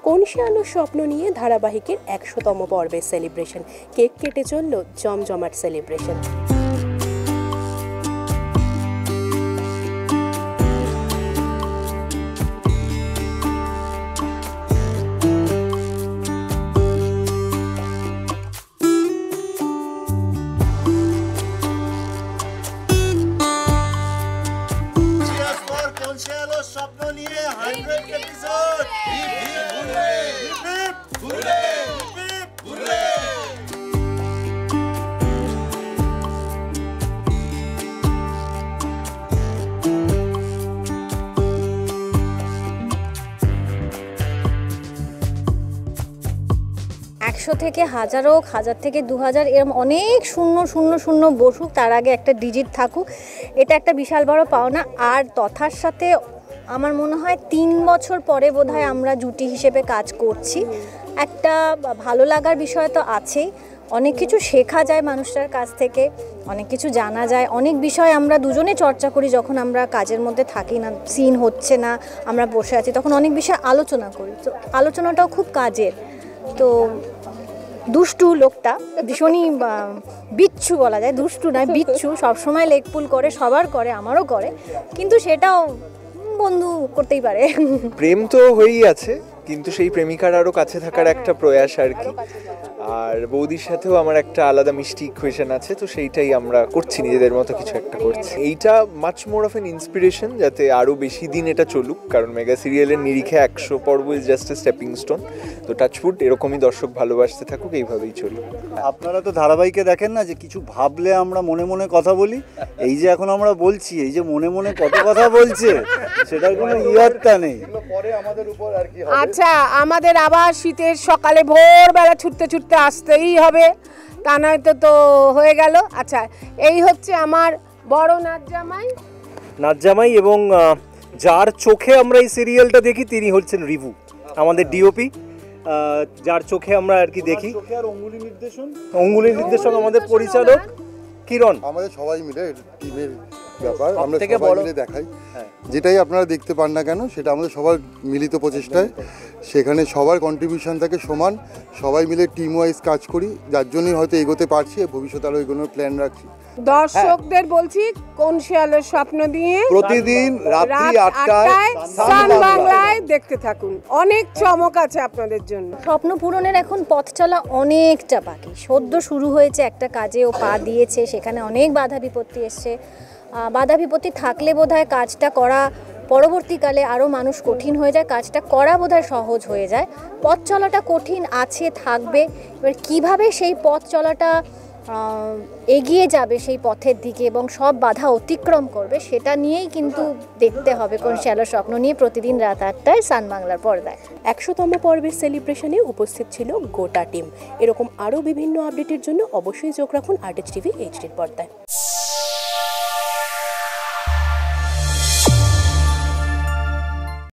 কোন সে আলোর স্বপ্ন নিয়ে ধারাবাহিকের ১০০তম পর্বের সেলিব্রেশন। কেক কেটে চলল জমজমাট সেলিব্রেশন। স্বপ্ন নিয়ে 100 এপিসোড। ১০০ থেকে ১০০০ হোক, ১০০০ থেকে ২০০০, এরকম অনেক শূন্য শূন্য শূন্য বসুক, তার আগে একটা ডিজিট থাকুক, এটা একটা বিশাল বড় পাওনা। আর তথার সাথে আমার মনে হয় ৩ বছর পরে বোধহয় আমরা জুটি হিসেবে কাজ করছি। একটা ভালো লাগার বিষয় তো আছেই, অনেক কিছু শেখা যায় মানুষটার কাছ থেকে, অনেক কিছু জানা যায়, অনেক বিষয় আমরা দুজনে চর্চা করি যখন আমরা কাজের মধ্যে থাকি না, সিন হচ্ছে না, আমরা বসে আছি, তখন অনেক বিষয় আলোচনা করি। তো আলোচনাটাও খুব কাজের। তো দুষ্টু লোকটা ভীষণই বিচ্ছু বলা যায়, দুষ্টু নয় বিচ্ছু, সবসময় লেগ পুল করে, সবার করে, আমারও করে, কিন্তু সেটাও বন্ধু করতেই পারে। প্রেম তো হয়েই আছে, কিন্তু সেই প্রেমিকার আরও কাছে থাকার একটা প্রয়াস আর কি। আর বৌদির সাথেও আমার একটা আলাদা মিষ্টি ইকুয়েশন আছে, তো সেইটাই আমরা করছি, নিজেদের মতো কিছু একটা করছি। এইটা much more of N inspiration, যাতে আরও বেশি দিন এটা চলুক, কারণ মেগা সিরিয়ালের নিরিখে ১০০ পর্ব is just a stepping stone. তো টাচউড এরকমই দর্শক ভালোবাসতে থাকুক, এইভাবেই চলুক। আপনারা তো ধারাবাহিকে দেখেন না যে কিছু ভাবলে আমরা মনে মনে কথা বলি, এই যে এখন আমরা বলছি, এই যে মনে মনে কত কথা বলছে, সেটার কোনো ইয়ত্তা নেই। আচ্ছা, আমাদের আবার শীতের সকালে ভোরবেলা ছুটতে ছুটতে আসতেই হবে, তা নয়তো তো হয়ে গেল। আচ্ছা, এই হচ্ছে আমার বড় নাচ জামাই, এবং যার চোখে আমরা এই সিরিয়ালটা দেখি তিনি হচ্ছেন রিভু, আমাদের ডিওপি, যার চোখে আমরা আর কি দেখি। অঙ্গুলি নির্দেশন আমাদের পরিচালক কিরণ। আমাদের সবাই মিলে টিমের ব্যাপার, আমরা সবাই মিলে দেখাই। যেটাই আপনারা দেখতে পান না কেন, সেটা আমাদের সবার মিলিত প্রচেষ্টায়, সেখানে সবার কন্ট্রিবিউশন থাকে সমান, সবাই মিলে টিম ওয়াইজ কাজ করি, যার জন্যই হয়তো এগোতে পারছি, ভবিষ্যতে আরও এগোনোর প্ল্যান রাখছি। দর্শকদের বলছি, কোন সে আলোর স্বপ্ন দিয়ে প্রতিদিন রাত্রি ৮টায় সান বাংলায় দেখতে থাকুন, অনেক চমক আছে আপনাদের জন্য। স্বপ্ন পূরণের এখন পথ চলা অনেকটা বাকি, সদ্য শুরু হয়েছে একটা কাজে ও পা দিয়েছে, সেখানে অনেক বাধা বিপত্তি এসছে। বাধা বিপত্তি থাকলে বোধহয় কাজটা করা পরবর্তীকালে আরও মানুষ কঠিন হয়ে যায়, কাজটা করা বোধহয় সহজ হয়ে যায়। পথ চলাটা কঠিন আছে, থাকবে। এবার কীভাবে সেই পথ চলাটা এগিয়ে যাবে সেই পথের দিকে এবং সব বাধা অতিক্রম করবে, সেটা নিয়েই কিন্তু দেখতে হবে কোন সে আলোর স্বপ্ন নিয়ে, প্রতিদিন রাত ৮টায় সান বাংলার পর্দায়। ১০০তম পর্বের সেলিব্রেশনে উপস্থিত ছিল গোটা টিম। এরকম আরও বিভিন্ন আপডেটের জন্য অবশ্যই চোখ রাখুন আরটিএস টিভি এইচডির পর্দায়।